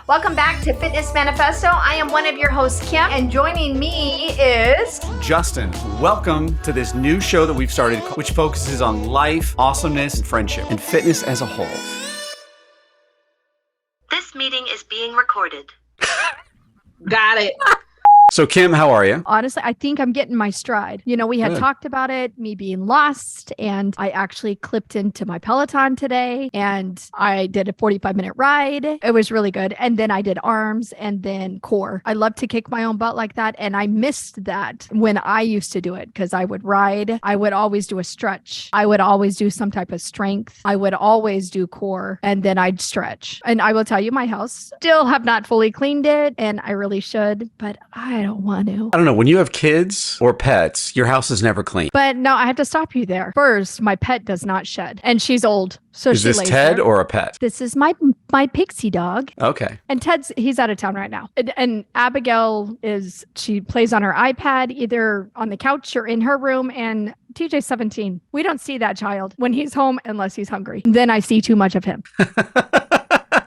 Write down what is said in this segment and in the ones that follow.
Welcome back to Fitness Manifesto. I am one of your hosts, Kim, and joining me is Justin. Welcome to this new show that we've started, which focuses on life, awesomeness, and friendship, and fitness as a whole. This meeting is being recorded. Got it. So Kim, how are you? Honestly, I think I'm getting my stride. You know, we had talked about it, me being lost, and I actually clipped into my Peloton today and I did a 45-minute ride. It was really good. And then I did arms and then core. I love to kick my own butt like that. And I missed that when I used to do it because I would ride. I would always do a stretch. I would always do some type of strength. I would always do core and then I'd stretch. And I will tell you, my house still have not fully cleaned it and I really should, but I don't want to. I don't know. When you have kids or pets, your house is never clean. But no, I have to stop you there. First, my pet does not shed and she's old. So is this Ted or a pet? This is my pixie dog. Okay. And he's out of town right now. And Abigail she plays on her iPad, either on the couch or in her room. And TJ's 17. We don't see that child when he's home unless he's hungry. Then I see too much of him.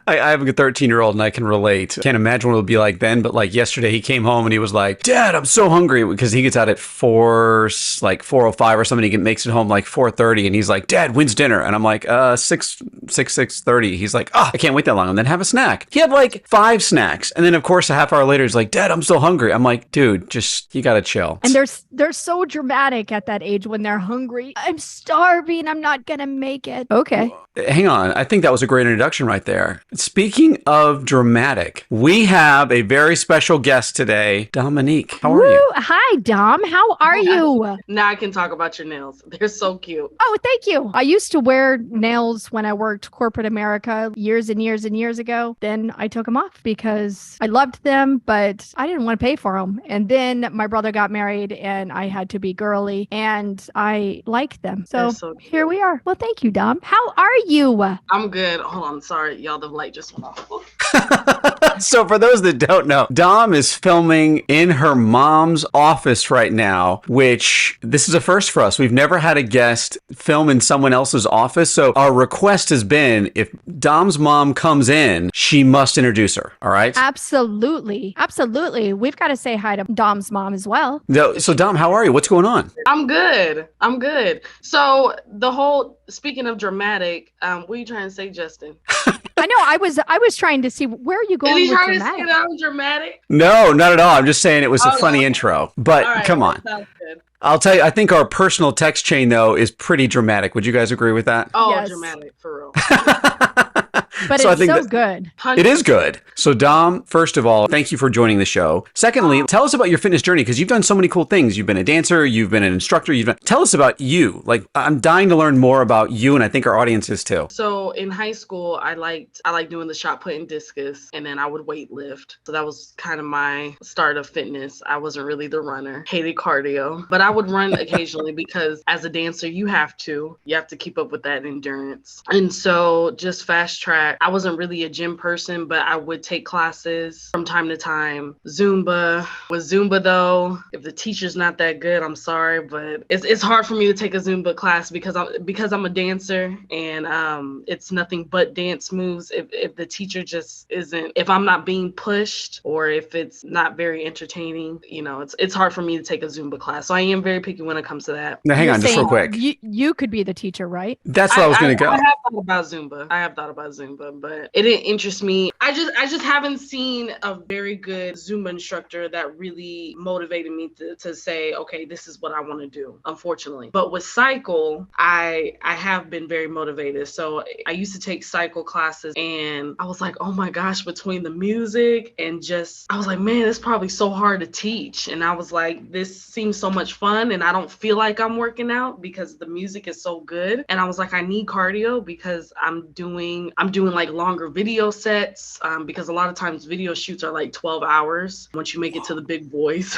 I have a 13-year-old and I can relate. Can't imagine what it would be like then, but like yesterday he came home and he was like, Dad, I'm so hungry, because he gets out at 4:05 or something. He makes it home like 4:30 and he's like, Dad, when's dinner? And I'm like, 6:30. He's like, I can't wait that long. And then have a snack. He had like 5 snacks. And then of course a half hour later he's like, Dad, I'm still hungry. I'm like, dude, you gotta chill. And they're so dramatic at that age when they're hungry. I'm starving. I'm not gonna make it. Okay. Hang on. I think that was a great introduction right there. Speaking of dramatic, we have a very special guest today, Dominique. How are you? Hi, Dom. How are you? Now I can talk about your nails. They're so cute. Oh, thank you. I used to wear nails when I worked corporate America years and years and years ago. Then I took them off because I loved them, but I didn't want to pay for them. And then my brother got married and I had to be girly and I liked them. So here we are. Well, thank you, Dom. How are you? I'm good. Hold on. Sorry, y'all. The light just went off. So for those that don't know, Dom is filming in her mom's office right now, which this is a first for us. We've never had a guest film in someone else's office. So our request has been, if Dom's mom comes in, she must introduce her. All right? Absolutely. Absolutely. We've got to say hi to Dom's mom as well. So Dom, how are you? What's going on? I'm good. So speaking of dramatic, what are you trying to say, Justin? I know. I was trying to see, where are you going with dramatic? Is he trying to say that I'm dramatic? No, not at all. I'm just saying it was a funny intro. But come on. Sounds good. I'll tell you, I think our personal text chain, though, is pretty dramatic. Would you guys agree with that? Oh, yes. Dramatic, for real. But so it's so good. 100%. It is good. So Dom, first of all, thank you for joining the show. Secondly, tell us about your fitness journey, because you've done so many cool things. You've been a dancer, you've been an instructor, tell us about you. Like, I'm dying to learn more about you, and I think our audience is too. So in high school, I liked doing the shot put and discus, and then I would weight lift. So that was kind of my start of fitness. I wasn't really the runner. Hated cardio, but I would run occasionally because as a dancer, you have to keep up with that endurance. And so just fast track. I wasn't really a gym person, but I would take classes from time to time. Zumba. With Zumba, though, if the teacher's not that good, I'm sorry, but it's hard for me to take a Zumba class because I'm a dancer and it's nothing but dance moves. If the teacher just isn't, if I'm not being pushed or if it's not very entertaining, it's hard for me to take a Zumba class. So I am very picky when it comes to that. Now, hang on, just real quick. You could be the teacher, right? That's where I was going to go. I have thought about Zumba, but it didn't interest me. I just haven't seen a very good Zumba instructor that really motivated me to say, okay, this is what I want to do, unfortunately. But with cycle, I have been very motivated. So I used to take cycle classes and I was like, oh my gosh, between the music and I was like, man, it's probably so hard to teach. And I was like, this seems so much fun and I don't feel like I'm working out because the music is so good. And I was like, I need cardio because I'm doing like longer video sets because a lot of times video shoots are like 12 hours once you make it to the big boys.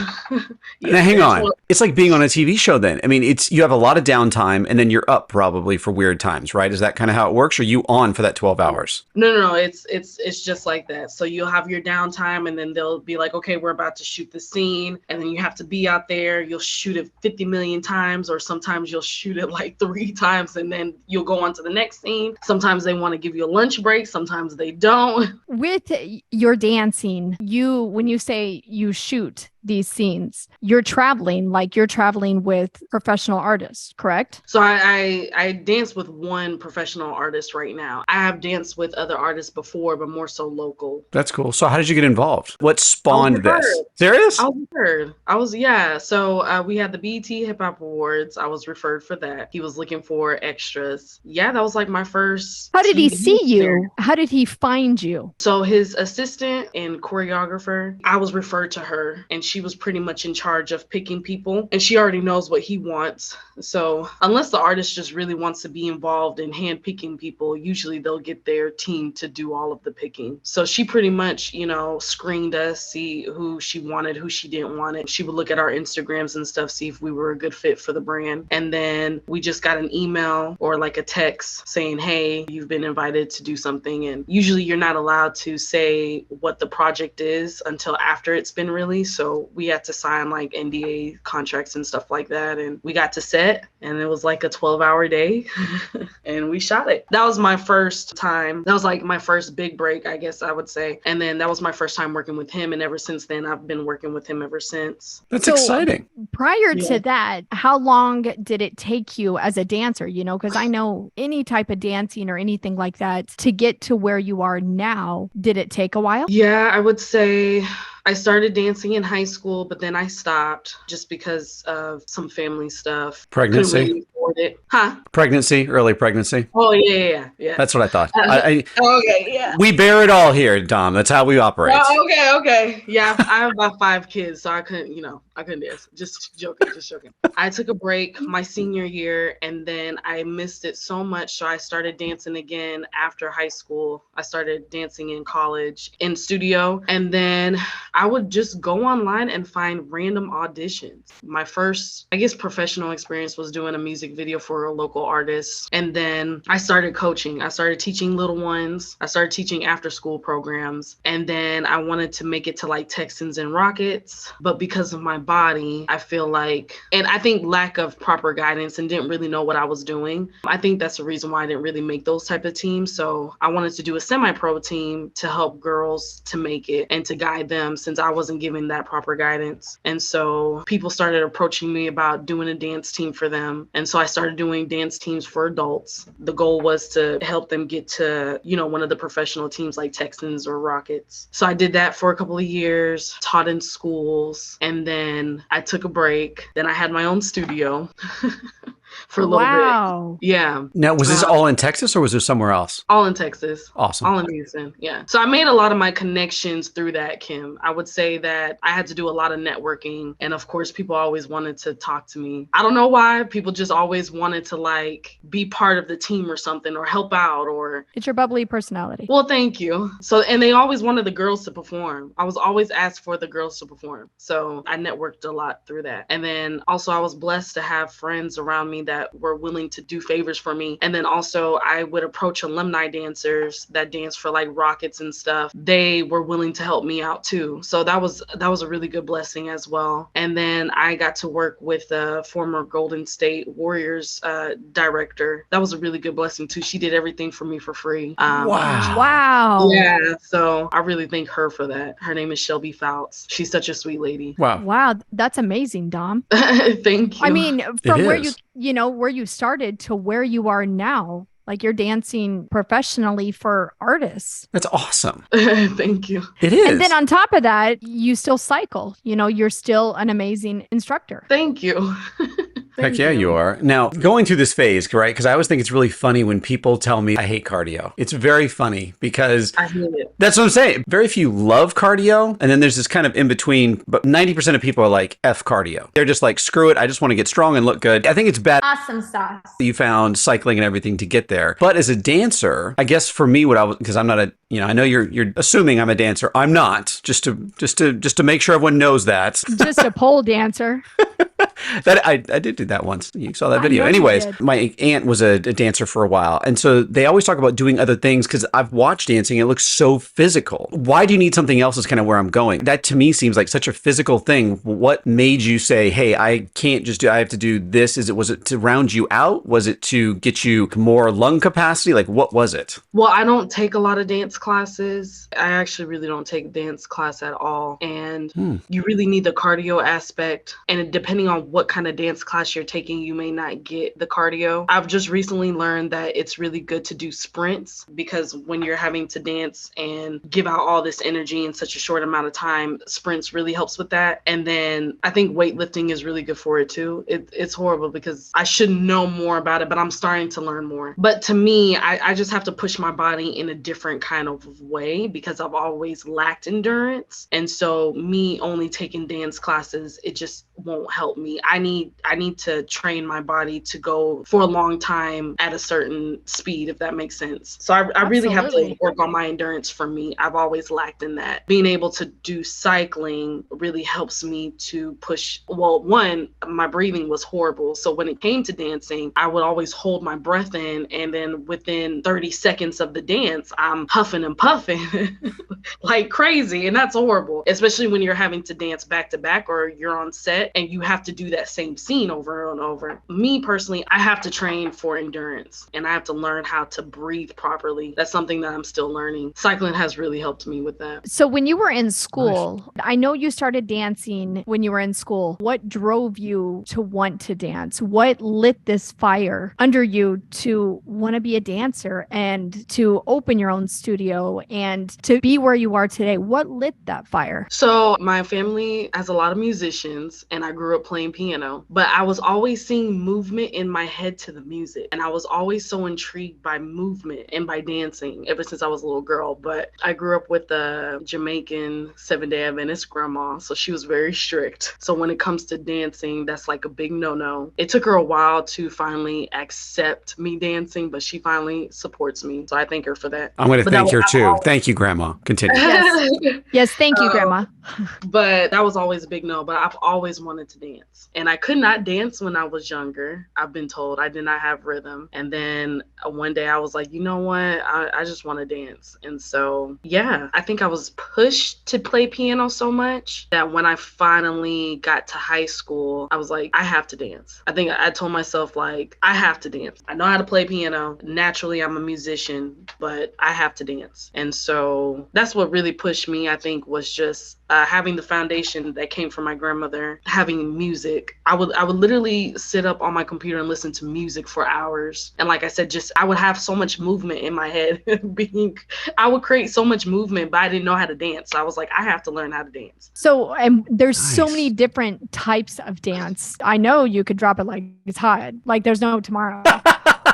Now, hang on. It's like being on a TV show then. I mean, you have a lot of downtime and then you're up probably for weird times, right? Is that kind of how it works? Or are you on for that 12 hours? No. It's just like that. So you'll have your downtime and then they'll be like, okay, we're about to shoot the scene. And then you have to be out there. You'll shoot it 50 million times, or sometimes you'll shoot it like 3 times and then you'll go on to the next scene. Sometimes they want to give you a lunch lunch break. Sometimes they don't. With your dancing, when you say you shoot these scenes, you're traveling with professional artists, correct? So I dance with one professional artist right now. I have danced with other artists before, but more so local. That's cool. So how did you get involved? What spawned this? Serious? I was referred. So we had the BET Hip Hop Awards. I was referred for that. He was looking for extras. Yeah, that was like my first. How did he TV see you? there. How did he find you? So his assistant and choreographer, I was referred to her, and she was pretty much in charge of picking people, and she already knows what he wants. So unless the artist just really wants to be involved in hand picking people, usually they'll get their team to do all of the picking. So she pretty much, screened us, see who she wanted, who she didn't want it. She would look at our Instagrams and stuff, see if we were a good fit for the brand. And then we just got an email or like a text saying, hey, you've been invited to do something. And usually you're not allowed to say what the project is until after it's been released. So we had to sign like NDA contracts and stuff like that. And we got to set, and it was like a 12-hour day and we shot it. That was my first time. That was like my first big break, I guess I would say. And then that was my first time working with him. And ever since then, I've been working with him ever since. That's exciting. Prior to that, how long did it take you as a dancer? Because I know any type of dancing or anything like that to get to where you are now, did it take a while? Yeah, I would say I started dancing in high school, but then I stopped just because of some family stuff. Pregnancy? Couldn't really afford it. Huh? Pregnancy, early pregnancy. Oh, yeah. That's what I thought. Okay, yeah. We bear it all here, Dom. That's how we operate. Okay. Yeah, I have about 5 kids, so I couldn't dance. Just joking. I took a break my senior year, and then I missed it so much, so I started dancing again after high school. I started dancing in college, in studio, and then I would just go online and find random auditions. My first, I guess, professional experience was doing a music video for a local artist. And then I started coaching. I started teaching little ones. I started teaching after school programs. And then I wanted to make it to like Texans and Rockets. But because of my body, I feel like, and I think lack of proper guidance and didn't really know what I was doing. I think that's the reason why I didn't really make those type of teams. So I wanted to do a semi-pro team to help girls to make it and to guide them, since I wasn't given that proper guidance. And so people started approaching me about doing a dance team for them. And so I started doing dance teams for adults. The goal was to help them get to, one of the professional teams like Texans or Rockets. So I did that for a couple of years, taught in schools, and then I took a break. Then I had my own studio. For a little bit. Yeah. Now, was this all in Texas or was there somewhere else? All in Texas. Awesome. All in Houston. Yeah. So I made a lot of my connections through that, Kim. I would say that I had to do a lot of networking. And of course, people always wanted to talk to me. I don't know why. People just always wanted to like be part of the team or something, or help out, or. It's your bubbly personality. Well, thank you. So, and they always wanted the girls to perform. I was always asked for the girls to perform. So I networked a lot through that. And then also I was blessed to have friends around me that were willing to do favors for me. And then also I would approach alumni dancers that dance for like Rockets and stuff. They were willing to help me out too. So that was a really good blessing as well. And then I got to work with the former Golden State Warriors director. That was a really good blessing too. She did everything for me for free. Wow. Yeah. So I really thank her for that. Her name is Shelby Fouts. She's such a sweet lady. Wow. That's amazing, Dom. Thank you. I mean, from where where you started to where you are now, like you're dancing professionally for artists. That's awesome. Thank you. It is. And then on top of that, you still cycle. You're still an amazing instructor. Thank you. Heck yeah, you are. Now, going through this phase, right? Because I always think it's really funny when people tell me I hate cardio. It's very funny because I hate it. That's what I'm saying. Very few love cardio. And then there's this kind of in between, but 90% of people are like, F cardio. They're just like, screw it. I just want to get strong and look good. I think it's bad. Awesome sauce. You found cycling and everything to get there. But as a dancer, I guess for me, because I'm not I know you're assuming I'm a dancer. I'm not, just to make sure everyone knows that. Just a pole dancer. That I did do that once. You saw that video. I know you Anyways, did. my aunt was a dancer for a while. And so they always talk about doing other things because I've watched dancing. It looks so physical. Why do you need something else is kind of where I'm going. That to me seems like such a physical thing. What made you say, hey, I can't just do, I have to do this? Was it to round you out? Was it to get you more lung capacity? Like, what was it? Well, I don't take a lot of dance classes. I actually really don't take dance class at all. And you really need the cardio aspect. And depending on what kind of dance class you're taking, you may not get the cardio. I've just recently learned that it's really good to do sprints because when you're having to dance and give out all this energy in such a short amount of time, sprints really helps with that. And then I think weightlifting is really good for it too. It's horrible because I should know more about it, but I'm starting to learn more. But to me, I just have to push my body in a different kind of way because I've always lacked endurance. And so me only taking dance classes, it just won't help me. I need to train my body to go for a long time at a certain speed, if that makes sense. So I really have to work on my endurance for me. I've always lacked in that. Being able to do cycling really helps me to push. Well, one, my breathing was horrible. So when it came to dancing, I would always hold my breath in. And then within 30 seconds of the dance, I'm huffing and puffing like crazy. And that's horrible, especially when you're having to dance back to back or you're on set and you have to do that same scene over and over. Me personally, I have to train for endurance and I have to learn how to breathe properly. That's something that I'm still learning. Cycling has really helped me with that. So when you were in school, I know you started dancing when you were in school. What drove you to want to dance? What lit this fire under you to want to be a dancer and to open your own studio and to be where you are today? What lit that fire? So my family has a lot of musicians and I grew up playing piano, but I was always seeing movement in my head to the music. And I was always so intrigued by movement and by dancing ever since I was a little girl. But I grew up with a Jamaican Seventh-day Adventist grandma, so she was very strict. So when it comes to dancing, that's like a big no-no. It took her a while to finally accept me dancing, but she finally supports me. So I thank her for that. I'm going to thank her too. Thank you, Grandma. Continue. Yes, thank you, Grandma. But that was always a big no. But I've always wanted to dance. And I could not dance when I was younger. I've been told I did not have rhythm. And then one day I was like, you know what? I just want to dance. And so, yeah, I think I was pushed to play piano so much that when I finally got to high school, I was like, I have to dance. I think I told myself, like, I have to dance. I know how to play piano. Naturally, I'm a musician, but I have to dance. And so that's what really pushed me, I think, was just having the foundation that came from my grandmother, having music. I would literally sit up on my computer and listen to music for hours. And like I said, I would have so much movement in my head. I would create so much movement, but I didn't know how to dance. So I was like, I have to learn how to dance. So there's so many different types of dance. I know you could drop it like it's hot, like there's no tomorrow.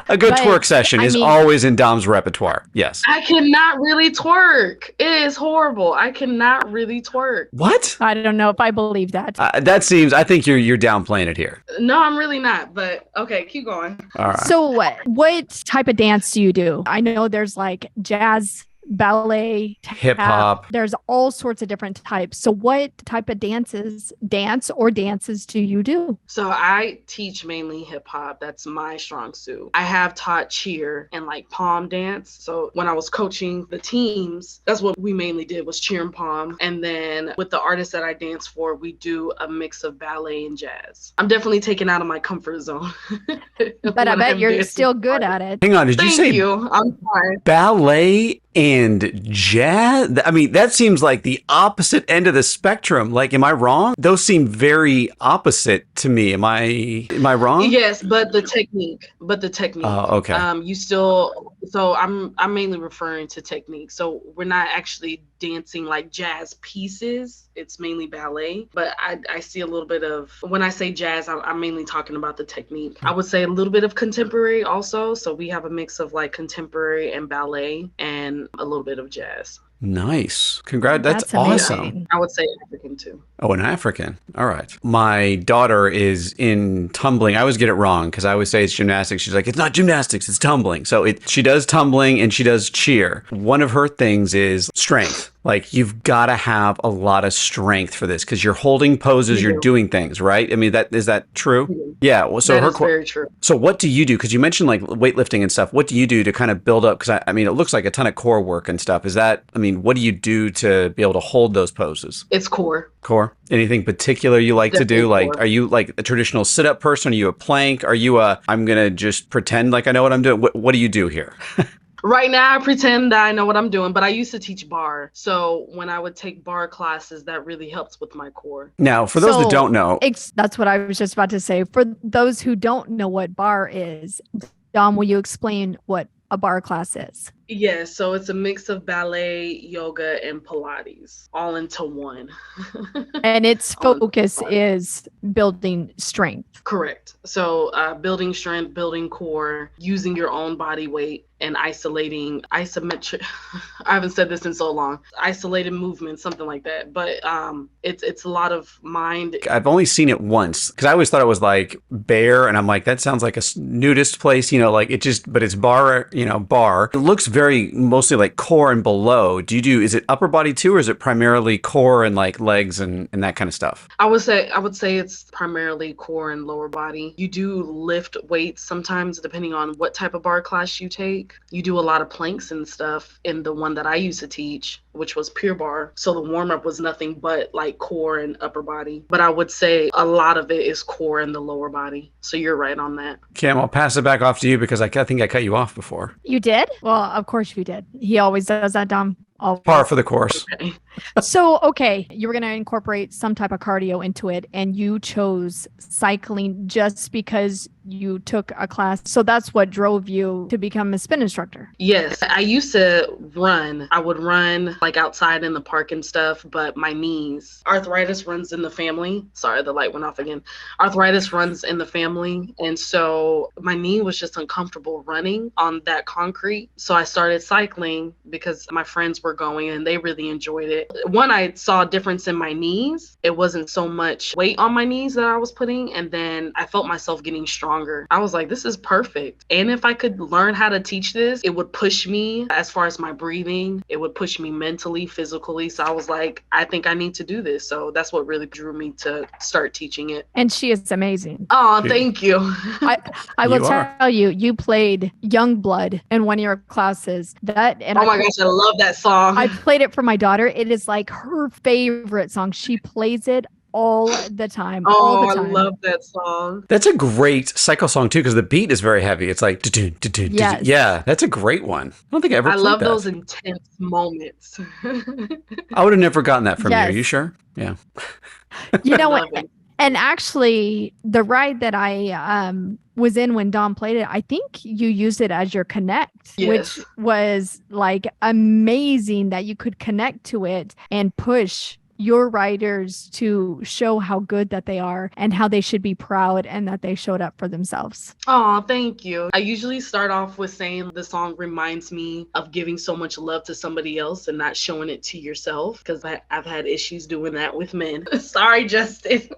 A good twerk session is always in Dom's repertoire. Yes. I cannot really twerk. It is horrible. I cannot really twerk. What? I don't know if I believe that. That seems, I think you're downplaying it here. No, I'm really not. But okay, keep going. All right. So what type of dance do you do? I know there's like jazz, ballet, hip hop. There's all sorts of different types. So what type of dances do you do? So I teach mainly hip hop. That's my strong suit. I have taught cheer and like pom dance. So when I was coaching the teams, that's what we mainly did was cheer and pom. And then with the artists that I dance for, we do a mix of ballet and jazz. I'm definitely taken out of my comfort zone. But I bet you're still good at it. Hang on, did you say I'm sorry. ballet and jazz? I mean, that seems like the opposite end of the spectrum. Like, am I wrong? Those seem very opposite to me. Am I wrong? Yes, but the technique. Oh, okay. So I'm mainly referring to technique. So we're not actually dancing like jazz pieces. It's mainly ballet. But I see a little bit of, when I say jazz, I'm mainly talking about the technique. I would say a little bit of contemporary also. So we have a mix of like contemporary and ballet and a little bit of jazz. Nice. Congrats. That's amazing. awesome. I would say African too. Oh, an African. All right. My daughter is in tumbling. I always get it wrong because I always say it's gymnastics. She's like, it's not gymnastics, it's tumbling. So she does tumbling and she does cheer. One of her things is strength. like you've got to have a lot of strength for this because you're holding poses, you're doing things, right? I mean, is that true? Yeah. Well, so that is very true. So what do you do? Because you mentioned like weightlifting and stuff. What do you do to kind of build up? Because I mean, it looks like a ton of core work and stuff. What do you do to be able to hold those poses? It's core. Core. Anything particular you like to do? Like, are you like a traditional sit-up person? Are you a plank? Are you I'm going to just pretend like I know what I'm doing? What do you do here? Right now, I pretend that I know what I'm doing, but I used to teach bar. So when I would take bar classes, that really helps with my core. Now, for those that don't know. That's what I was just about to say. For those who don't know what bar is, Dom, will you explain what a bar class is? Yeah, so it's a mix of ballet, yoga, and Pilates all into one. And its focus is building strength. Correct. So building strength, building core, using your own body weight, and isolating isometric. I haven't said this in so long. Isolated movement, something like that. But it's a lot of mind. I've only seen it once because I always thought it was like bear, and I'm like, that sounds like a nudist place, like but it's bar, bar. It looks very mostly like core and below. Is it upper body too, or is it primarily core and like legs and that kind of stuff? I would say it's primarily core and lower body. You do lift weights sometimes depending on what type of bar class you take. You do a lot of planks and stuff in the one that I used to teach, which was pure bar. So the warm up was nothing but like core and upper body. But I would say a lot of it is core and the lower body. So you're right on that. Kim, I'll pass it back off to you because I think I cut you off before. You did? Well, of course you did. He always does that, Dom. Par for the course. Okay. So, you were going to incorporate some type of cardio into it, and you chose cycling just because you took a class. So that's what drove you to become a spin instructor. Yes, I used to run. I would run like outside in the park and stuff, but my knees, arthritis runs in the family. Sorry, the light went off again. Arthritis runs in the family. And so my knee was just uncomfortable running on that concrete. So I started cycling because my friends were going and they really enjoyed it. One, I saw a difference in my knees. It wasn't so much weight on my knees that I was putting. And then I felt myself getting stronger. I was like, this is perfect. And if I could learn how to teach this, it would push me as far as my breathing. It would push me mentally, physically. So I was like, I think I need to do this. So that's what really drew me to start teaching it. And she is amazing. Oh, thank you. I will tell you, you played Youngblood in one of your classes. Oh my gosh, I love that song. I played it for my daughter. It is like her favorite song. She plays it all the time. Oh, I love that song. That's a great cycle song too, because the beat is very heavy. It's like, yes. Yeah, that's a great one. I don't think I ever played that. I love those intense moments. I would have never gotten that from you. Are you sure? Yeah. You know what? And actually, the ride that I was in when Dom played it, I think you used it as your connect, which was like amazing that you could connect to it and push your riders to show how good that they are and how they should be proud and that they showed up for themselves. Oh, thank you. I usually start off with saying the song reminds me of giving so much love to somebody else and not showing it to yourself, because I've had issues doing that with men. Sorry, Justin.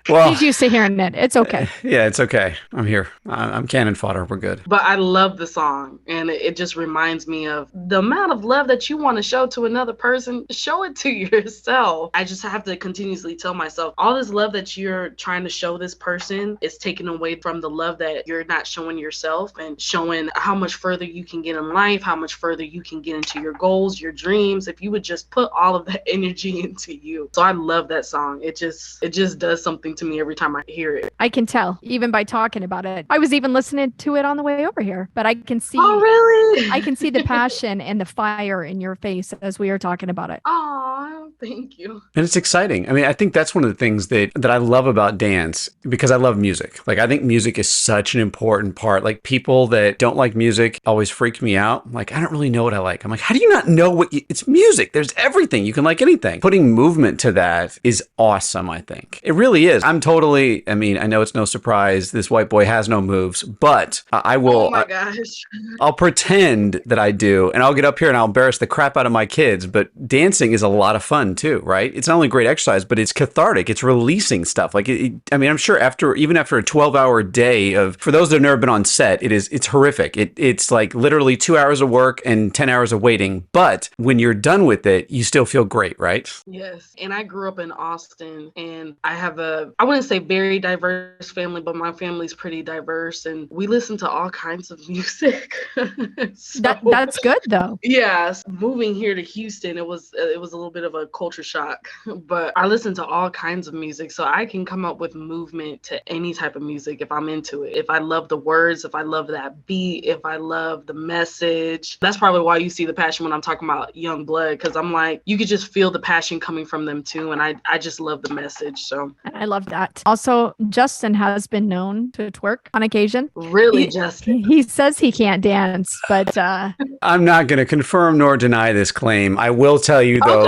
Well, he's used to hearing it. It's okay. Yeah, it's okay. I'm here. I'm cannon fodder. We're good. But I love the song. And it just reminds me of the amount of love that you want to show to another person. Show it to yourself. I just have to continuously tell myself, all this love that you're trying to show this person is taken away from the love that you're not showing yourself, and showing how much further you can get in life, how much further you can get into your goals, your dreams, if you would just put all of that energy into you. So I love that song. It just does something to me every time I hear it. I can tell, even by talking about it. I was even listening to it on the way over here, but I can see. Oh, really? I can see the passion and the fire in your face as we are talking about it. Oh, thank you. And it's exciting. I mean, I think that's one of the things that I love about dance, because I love music. Like, I think music is such an important part. Like, people that don't like music always freak me out. Like, I don't really know what I like. I'm like, how do you not know it's music? There's everything. You can like anything. Putting movement to that is awesome, I think. It really is. I know it's no surprise this white boy has no moves, but I will. Oh my gosh. I'll pretend that I do, and I'll get up here and I'll embarrass the crap out of my kids, but dancing is a lot of fun fun too, right? It's not only great exercise, but it's cathartic. It's releasing stuff. Like, I mean, I'm sure even after a 12-hour day for those that have never been on set, it's horrific. It's like literally 2 hours of work and 10 hours of waiting. But when you're done with it, you still feel great, right? Yes. And I grew up in Austin, and I have I wouldn't say very diverse family, but my family's pretty diverse, and we listen to all kinds of music. That's good though. Yes. Moving here to Houston, it was a little bit of a culture shock, but I listen to all kinds of music, so I can come up with movement to any type of music if I'm into it. If I love the words, if I love that beat, if I love the message. That's probably why you see the passion when I'm talking about Young Blood, because I'm like, you could just feel the passion coming from them too, and I just love the message. So I love that. Also, Justin has been known to twerk on occasion. Really, Justin? He says he can't dance, but I'm not going to confirm nor deny this claim. I will tell you though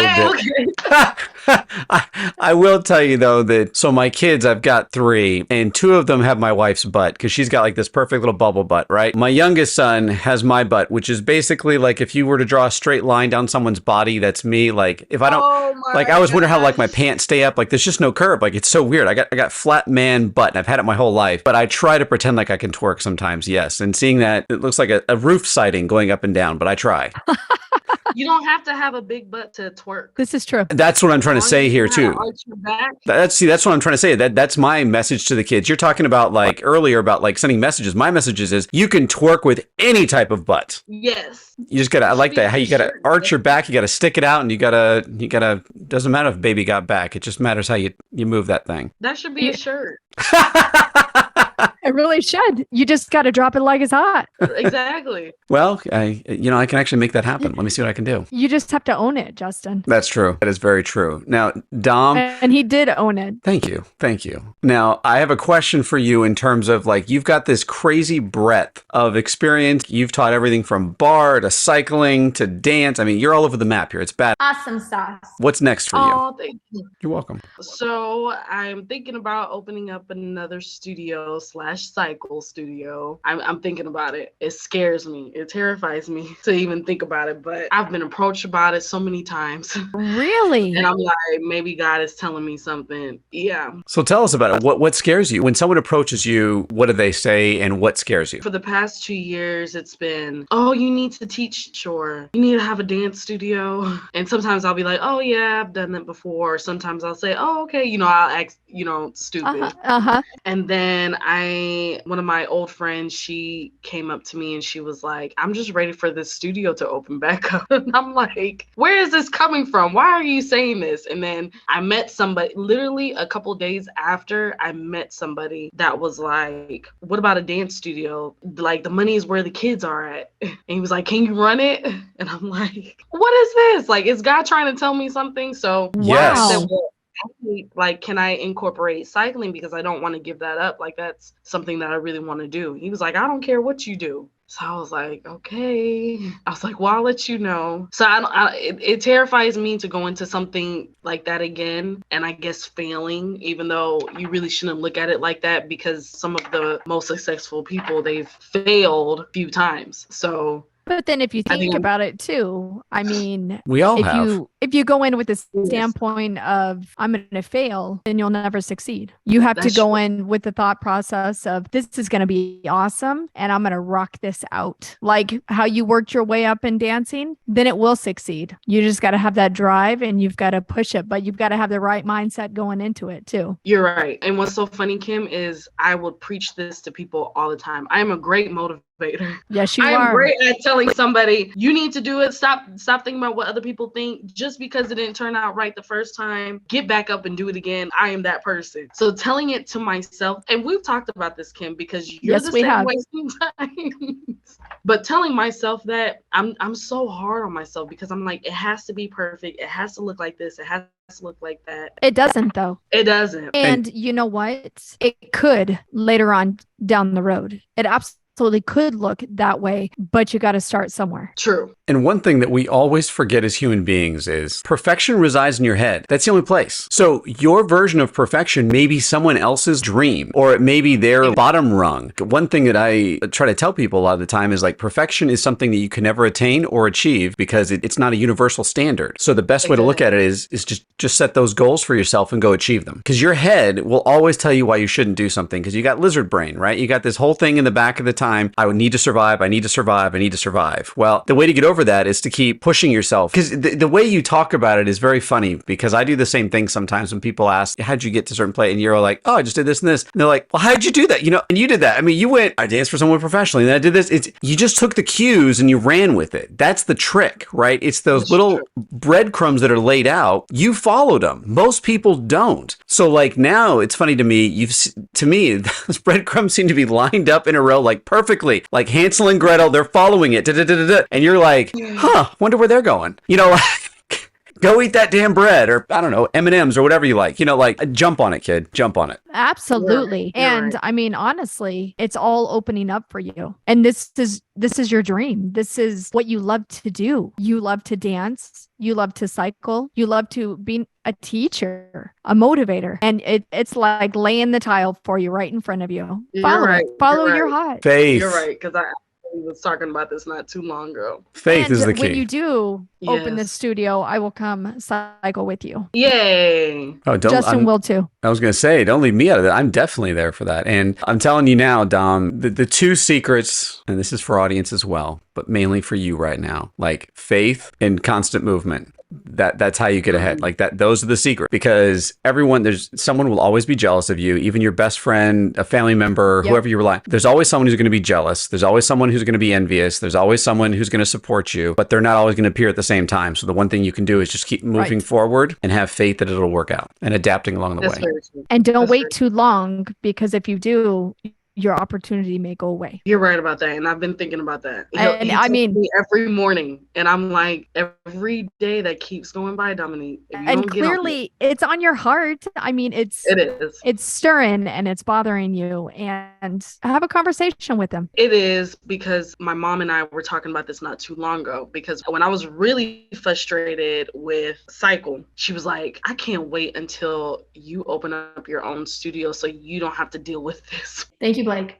I will tell you though that so my kids, I've got 3, and 2 of them have my wife's butt because she's got like this perfect little bubble butt, right? My youngest son has my butt, which is basically like if you were to draw a straight line down someone's body, that's me. Like if I don't, I always wonder how like my pants stay up. Like there's just no curve. Like it's so weird. I got flat man butt, and I've had it my whole life, but I try to pretend like I can twerk sometimes. Yes, and seeing that it looks like a roof siding going up and down, but I try. You don't have to have a big butt to twerk. This is true. That's what I'm trying to say here too. That's what I'm trying to say. That's my message to the kids. You're talking about like earlier about like sending messages. My message is you can twerk with any type of butt. Yes. You just gotta, I like that, how you gotta arch your back, you gotta stick it out, and you gotta, doesn't matter if baby got back. It just matters how you move that thing. That should be a shirt. It really should. You just got to drop it like it's hot. Exactly. Well, I can actually make that happen. Let me see what I can do. You just have to own it, Justin. That's true. That is very true. Now, Dom. And he did own it. Thank you. Thank you. Now, I have a question for you in terms of like, you've got this crazy breadth of experience. You've taught everything from bar to cycling to dance. I mean, you're all over the map here. It's bad. Awesome sauce. What's next for you? Oh, thank you. You're welcome. So I'm thinking about opening up another studio/cycle studio. I'm thinking about it. It scares me. It terrifies me to even think about it, but I've been approached about it so many times. Really? And I'm like, maybe God is telling me something. Yeah. So tell us about it. What scares you? When someone approaches you, what do they say and what scares you? For the past 2 years, it's been, oh, you need to teach, sure. You need to have a dance studio. And sometimes I'll be like, oh yeah, I've done that before. Sometimes I'll say, oh, okay. I'll act, stupid. And then one of my old friends, she came up to me and she was like, I'm just ready for this studio to open back up. And I'm like, where is this coming from? Why are you saying this? And then I met somebody, literally a couple days after, I met somebody that was like, what about a dance studio? Like, the money is where the kids are at. And he was like, can you run it? And I'm like, what is this? Like, is God trying to tell me something? So yes. I said, well, like, can I incorporate cycling? Because I don't want to give that up. Like, that's something that I really want to do. He was like, I don't care what you do. So I was like, okay. I was like, well, I'll let you know. So it terrifies me to go into something like that again. And I guess failing, even though you really shouldn't look at it like that, because some of the most successful people, they've failed a few times. So but then if you think about it too, I mean, we all have. If you go in with the standpoint of I'm going to fail, then you'll never succeed. You have to go in with the thought process of this is going to be awesome and I'm going to rock this out. Like how you worked your way up in dancing, then it will succeed. You just got to have that drive and you've got to push it, but you've got to have the right mindset going into it too. You're right. And what's so funny, Kim, is I would preach this to people all the time. I am a great motivator. Yes, you are. I'm great at telling somebody, you need to do it. Stop thinking about what other people think. Just because it didn't turn out right the first time, get back up and do it again. I am that person. So telling it to myself, and we've talked about this, Kim, because you're the same way sometimes. But telling myself that, I'm so hard on myself because I'm like, it has to be perfect. It has to look like this. It has to look like that. It doesn't though. It doesn't. And you know what? It could later on down the road. It absolutely absolutely could look that way, but you got to start somewhere. True. And one thing that we always forget as human beings is perfection resides in your head. That's the only place. So your version of perfection may be someone else's dream, or it may be their bottom rung. One thing that I try to tell people a lot of the time is like perfection is something that you can never attain or achieve because it's not a universal standard. So the best way to look at it is just set those goals for yourself and go achieve them. Because your head will always tell you why you shouldn't do something because you got lizard brain, right? You got this whole thing in the back of the time. I would need to survive. I need to survive. I need to survive. Well, the way to get over that is to keep pushing yourself because the way you talk about it is very funny because I do the same thing sometimes when people ask, how'd you get to a certain place? And you're like, oh, I just did this and this. And they're like, well, how'd you do that? You know, and you did that. I mean, you went, I danced for someone professionally and I did this. You just took the cues and you ran with it. That's the trick, right? It's those little breadcrumbs that are laid out. You followed them. Most people don't. So like now it's funny to me, to me, those breadcrumbs seem to be lined up in a row like perfectly, like Hansel and Gretel, they're following it. And you're like, huh, wonder where they're going. You know, go eat that damn bread or I don't know, M&Ms or whatever you like. You know, like jump on it, kid. Jump on it. Absolutely. You're And right. I mean, honestly, it's all opening up for you. And this is your dream. This is what you love to do. You love to dance. You love to cycle. You love to be a teacher, a motivator. And it's like laying the tile for you right in front of you. You're Follow right. it. Follow You're your right. heart. Faith. You're right, because I was talking about this not too long ago. Faith And is the key. when you do open the Yes. studio, I will come cycle with you. Yay. Oh, Justin will too. I was going to say, don't leave me out of that. I'm definitely there for that. And I'm telling you now, Dom, the two secrets, and this is for audience as well, but mainly for you right now, like faith and constant movement. That's how you get ahead. Like that, those are the secret because someone will always be jealous of you, even your best friend, a family member, Yep. whoever you rely on. There's always someone who's going to be jealous. There's always someone who's going to be envious. There's always someone who's going to support you, but they're not always going to appear at the same time. So the one thing you can do is just keep moving Right. forward and have faith that it'll work out and adapting along the That's way. very true. And don't That's wait very- too long because if you do, your opportunity may go away. You're right about that, and I've been thinking about that. And He I texts mean- me every morning, and I'm like, every day that keeps going by, Dominique. If you And don't get on clearly it's on your heart. I mean, it is. it's stirring and it's bothering you, and have a conversation with them. It is because my mom and I were talking about this not too long ago. Because when I was really frustrated with Cycle, she was like, I can't wait until you open up your own studio so you don't have to deal with this. Thank you, Blake.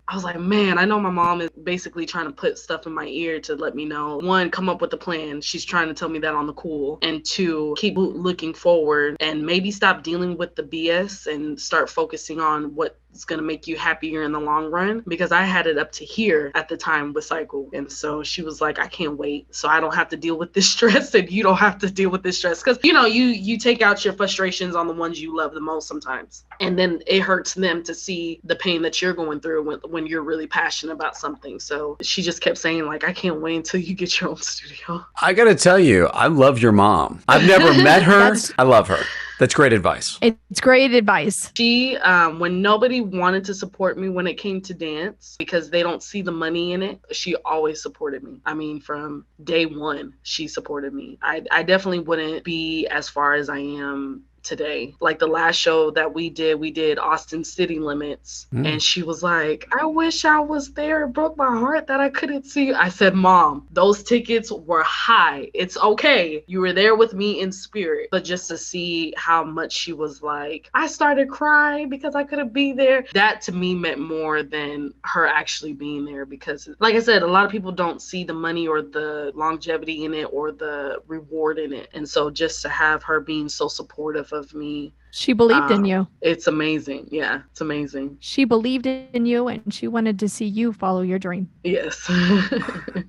I was like, man, I know my mom is basically trying to put stuff in my ear to let me know, one, come up with a plan. She's trying to tell me that on the cool. And two, keep looking forward and maybe stop dealing with the BS and start focusing on what's going to make you happier in the long run. Because I had it up to here at the time with Cycle. And so she was like, I can't wait. So I don't have to deal with this stress and you don't have to deal with this stress. Because, you know, you take out your frustrations on the ones you love the most sometimes. And then it hurts them to see the pain that you're going through when you're really passionate about something. So she just kept saying, like, I can't wait until you get your own studio. I got to tell you, I love your mom. I've never met her. That's- I love her. That's great advice. It's great advice. She, when nobody wanted to support me when it came to dance because they don't see the money in it, she always supported me. I mean, from day one, she supported me. I definitely wouldn't be as far as I am today. Like the last show that we did Austin City Limits. And she was like, I wish I was there. It broke my heart that I couldn't see you. I said, Mom, those tickets were high. It's okay. You were there with me in spirit. But just to see how much she was like, I started crying because I couldn't be there. That to me meant more than her actually being there because, like I said, a lot of people don't see the money or the longevity in it or the reward in it. And so just to have her being so supportive of me, She believed in you. it's amazing. Yeah, it's amazing. She believed in you and she wanted to see you follow your dream. Yes.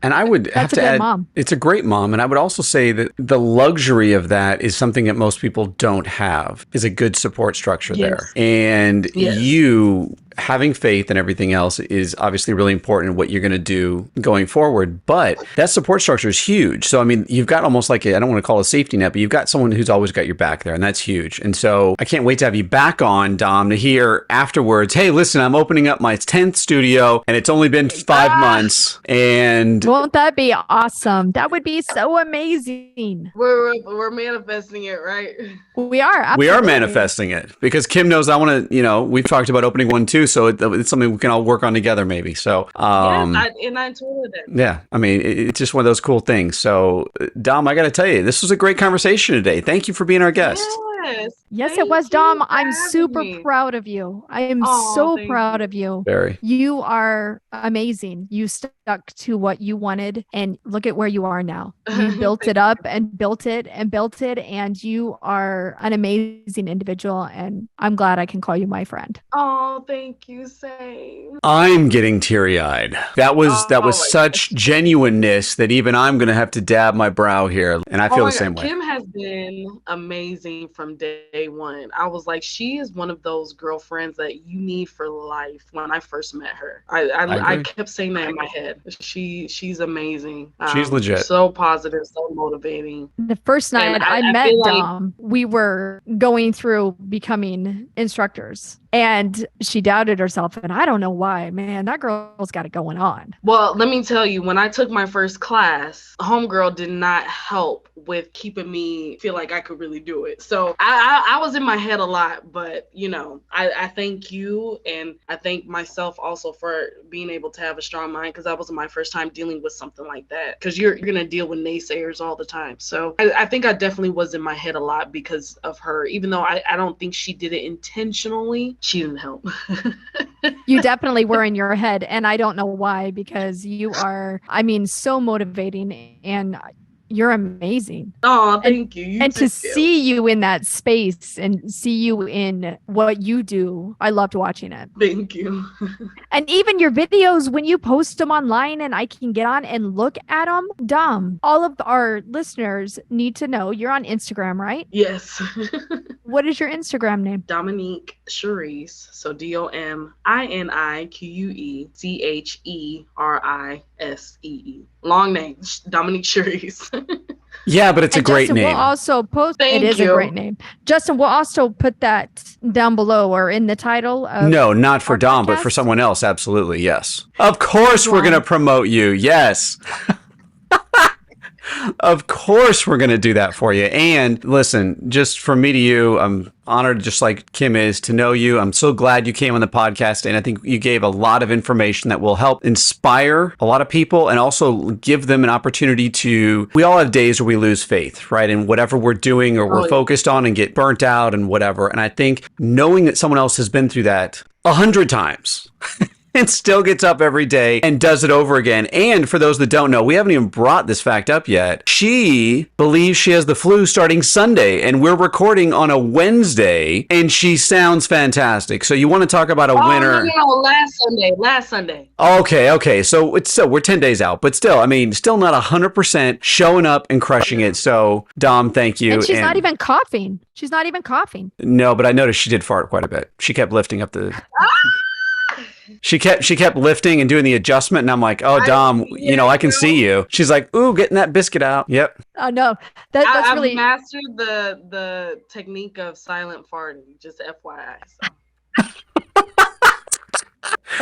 And I would have That's a to good add, mom. it's a great mom. And I would also say that the luxury of that is something that most people don't have, is a good support structure there. Yes. And Yes. you having faith and everything else is obviously really important in what you're going to do going forward. But that support structure is huge. So, I mean, you've got almost like I don't want to call it a safety net, but you've got someone who's always got your back there. And that's huge. And so I can't wait to have you back on, Dom, to hear afterwards, hey, listen, I'm opening up my 10th studio and it's only been 5 months. And won't that be awesome? That would be so amazing. We're manifesting it, right? We are. Absolutely. We are manifesting it because Kim knows I want to, we've talked about opening one too. So it's something we can all work on together maybe. So, I told that. Yeah. I mean, it's just one of those cool things. So Dom, I got to tell you, this was a great conversation today. Thank you for being our guest. Yes, it was, Dom. I'm super proud of you. I am so proud of you. Very. You are amazing. You stuck to what you wanted and look at where you are now. You built it up and built it and built it. And you are an amazing individual. And I'm glad I can call you my friend. Oh, thank you, same. I'm getting teary-eyed. That was such genuineness that even I'm going to have to dab my brow here. And I feel the same way. Kim has been amazing from day one. I was like, she is one of those girlfriends that you need for life. When I first met her, I kept saying that in my head. She's amazing. She's legit. So positive, so motivating. The first night I met Dom, we were going through becoming instructors. And she doubted herself. And I don't know why, man, that girl's got it going on. Well, let me tell you, when I took my first class, homegirl did not help with keeping me feel like I could really do it. So I was in my head a lot, but I thank you. And I thank myself also for being able to have a strong mind, because that wasn't my first time dealing with something like that. Because you're going to deal with naysayers all the time. So I think I definitely was in my head a lot because of her, even though I don't think she did it intentionally. She didn't help. You definitely were in your head. And I don't know why, because you are, so motivating and you're amazing. Oh, thank you. And to see you in that space and see you in what you do, I loved watching it. Thank you. And even your videos, when you post them online and I can get on and look at them, Dom, all of our listeners need to know you're on Instagram, right? Yes. What is your Instagram name? Dominique Cherise. So DOMINIQUECHERISEE. Long name, Dominique Cherise. Yeah, but it's a great name. We'll also post. Thank it is you. A great name. Justin, we'll also put that down below or in the title. No, not for Dom, podcast. but for someone else. Absolutely, yes. Of course, we're going to promote you. Yes. Of course, we're going to do that for you. And listen, just from me to you, I'm honored, just like Kim is, to know you. I'm so glad you came on the podcast. And I think you gave a lot of information that will help inspire a lot of people and also give them an opportunity to, we all have days where we lose faith, right? In whatever we're doing or we're focused on and get burnt out and whatever. And I think knowing that someone else has been through that 100 times and still gets up every day and does it over again. And for those that don't know, we haven't even brought this fact up yet. She believes she has the flu starting Sunday, and we're recording on a Wednesday, and she sounds fantastic. So you want to talk about a winner? No, last Sunday. Okay. So we're 10 days out, but still not 100% showing up and crushing it. So Dom, thank you. And she's not even coughing. No, but I noticed she did fart quite a bit. She kept lifting up the... She kept lifting and doing the adjustment, and I'm like, "Oh, Dom, I can see you." She's like, "Ooh, getting that biscuit out." Yep. Oh no, that's I've really mastered the technique of silent farting. Just FYI. So.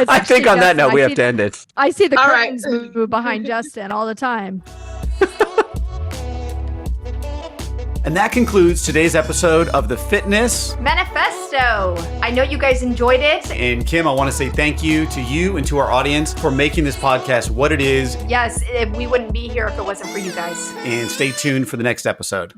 I think on that note, we have to end it. I see the curtains move behind Justin all the time. And that concludes today's episode of the Fitness Manifesto. I know you guys enjoyed it. And Kim, I want to say thank you to you and to our audience for making this podcast what it is. Yes, we wouldn't be here if it wasn't for you guys. And stay tuned for the next episode.